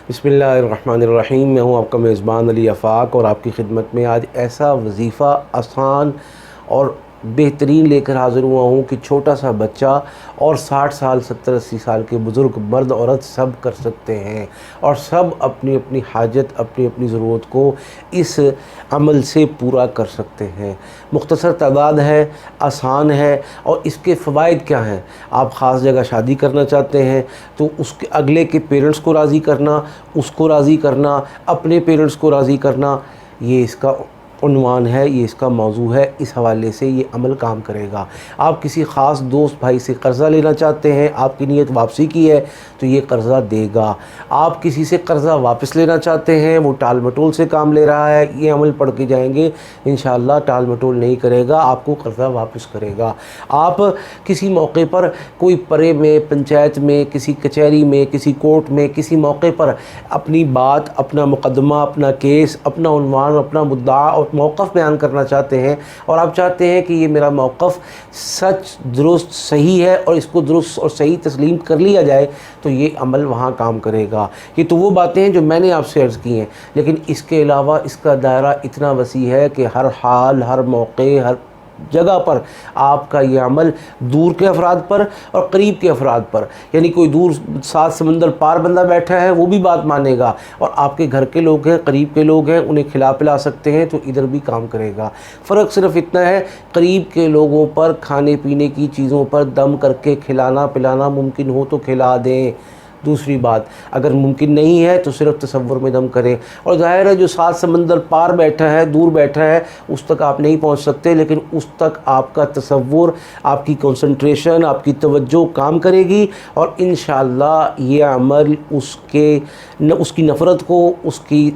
بسم اللہ الرحمن الرحیم۔ میں ہوں آپ کا میزبان علی آفاق اور آپ کی خدمت میں آج ایسا وظیفہ آسان اور بہترین لے کر حاضر ہوا ہوں کہ چھوٹا سا بچہ اور 60 سال 70 80 سال کے بزرگ مرد عورت سب کر سکتے ہیں، اور سب اپنی اپنی حاجت اپنی اپنی ضرورت کو اس عمل سے پورا کر سکتے ہیں۔ مختصر تعداد ہے، آسان ہے، اور اس کے فوائد کیا ہیں؟ آپ خاص جگہ شادی کرنا چاہتے ہیں تو اس کے اگلے کے پیرنٹس کو راضی کرنا، اس کو راضی کرنا، اپنے پیرنٹس کو راضی کرنا، یہ اس کا عنوان ہے، یہ اس کا موضوع ہے۔ اس حوالے سے یہ عمل کام کرے گا۔ آپ کسی خاص دوست بھائی سے قرضہ لینا چاہتے ہیں، آپ کی نیت واپسی کی ہے تو یہ قرضہ دے گا۔ آپ کسی سے قرضہ واپس لینا چاہتے ہیں، وہ ٹال مٹول سے کام لے رہا ہے، یہ عمل پڑھ کے جائیں گے انشاءاللہ ٹال مٹول نہیں کرے گا، آپ کو قرضہ واپس کرے گا۔ آپ کسی موقع پر کوئی پرے میں، پنچایت میں، کسی کچہری میں، کسی کورٹ میں، کسی موقع پر اپنی بات، اپنا مقدمہ، اپنا کیس، اپنا عنوان، اپنا مدعا اور موقف بیان کرنا چاہتے ہیں، اور آپ چاہتے ہیں کہ یہ میرا موقف سچ، درست، صحیح ہے اور اس کو درست اور صحیح تسلیم کر لیا جائے، تو یہ عمل وہاں کام کرے گا۔ یہ تو وہ باتیں ہیں جو میں نے آپ سے عرض کی ہیں، لیکن اس کے علاوہ اس کا دائرہ اتنا وسیع ہے کہ ہر حال، ہر موقع، ہر جگہ پر آپ کا یہ عمل دور کے افراد پر اور قریب کے افراد پر، یعنی کوئی دور 7 سمندر پار بندہ بیٹھا ہے وہ بھی بات مانے گا، اور آپ کے گھر کے لوگ ہیں، قریب کے لوگ ہیں، انہیں کھلا پلا سکتے ہیں تو ادھر بھی کام کرے گا۔ فرق صرف اتنا ہے، قریب کے لوگوں پر کھانے پینے کی چیزوں پر دم کر کے کھلانا پلانا ممکن ہو تو کھلا دیں۔ دوسری بات، اگر ممکن نہیں ہے تو صرف تصور میں دم کریں، اور ظاہر ہے جو 7 سمندر پار بیٹھا ہے، دور بیٹھا ہے، اس تک آپ نہیں پہنچ سکتے، لیکن اس تک آپ کا تصور، آپ کی کنسنٹریشن، آپ کی توجہ کام کرے گی، اور انشاءاللہ یہ عمل اس کی نفرت کو، اس کی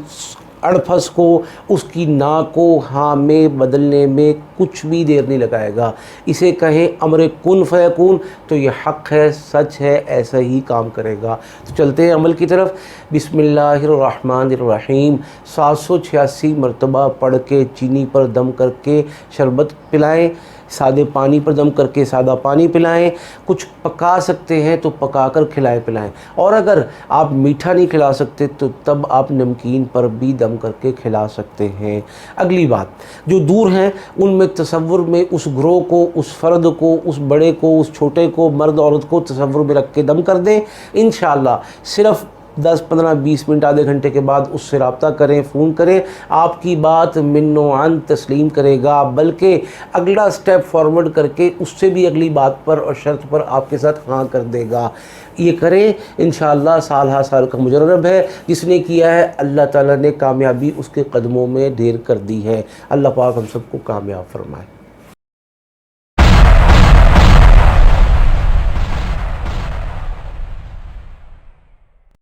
اڑپھس کو، اس کی نا کو ہاں میں بدلنے میں کچھ بھی دیر نہیں لگائے گا۔ اسے کہیں امر کن فیکون تو یہ حق ہے، سچ ہے، ایسا ہی کام کرے گا۔ تو چلتے ہیں عمل کی طرف۔ بسم اللہ الرحمن الرحیم 786 مرتبہ پڑھ کے چینی پر دم کر کے شربت پلائیں، سادے پانی پر دم کر کے سادہ پانی پلائیں، کچھ پکا سکتے ہیں تو پکا کر کھلائیں پلائیں، اور اگر آپ میٹھا نہیں کھلا سکتے تو تب آپ نمکین پر بھی دم کر کے کھلا سکتے ہیں۔ اگلی بات، جو دور ہیں ان میں تصور میں اس گروہ کو، اس فرد کو، اس بڑے کو، اس چھوٹے کو، مرد عورت کو تصور میں رکھ کے دم کر دیں۔ انشاءاللہ صرف 10 15 20 منٹ، آدھے گھنٹے کے بعد اس سے رابطہ کریں، فون کریں، آپ کی بات من و عن تسلیم کرے گا، بلکہ اگلا سٹیپ فارورڈ کر کے اس سے بھی اگلی بات پر اور شرط پر آپ کے ساتھ ہاں کر دے گا۔ یہ کریں انشاءاللہ، سال ہا سال کا مجرب ہے، جس نے کیا ہے اللہ تعالیٰ نے کامیابی اس کے قدموں میں ڈھیر کر دی ہے۔ اللہ پاک ہم سب کو کامیاب فرمائے۔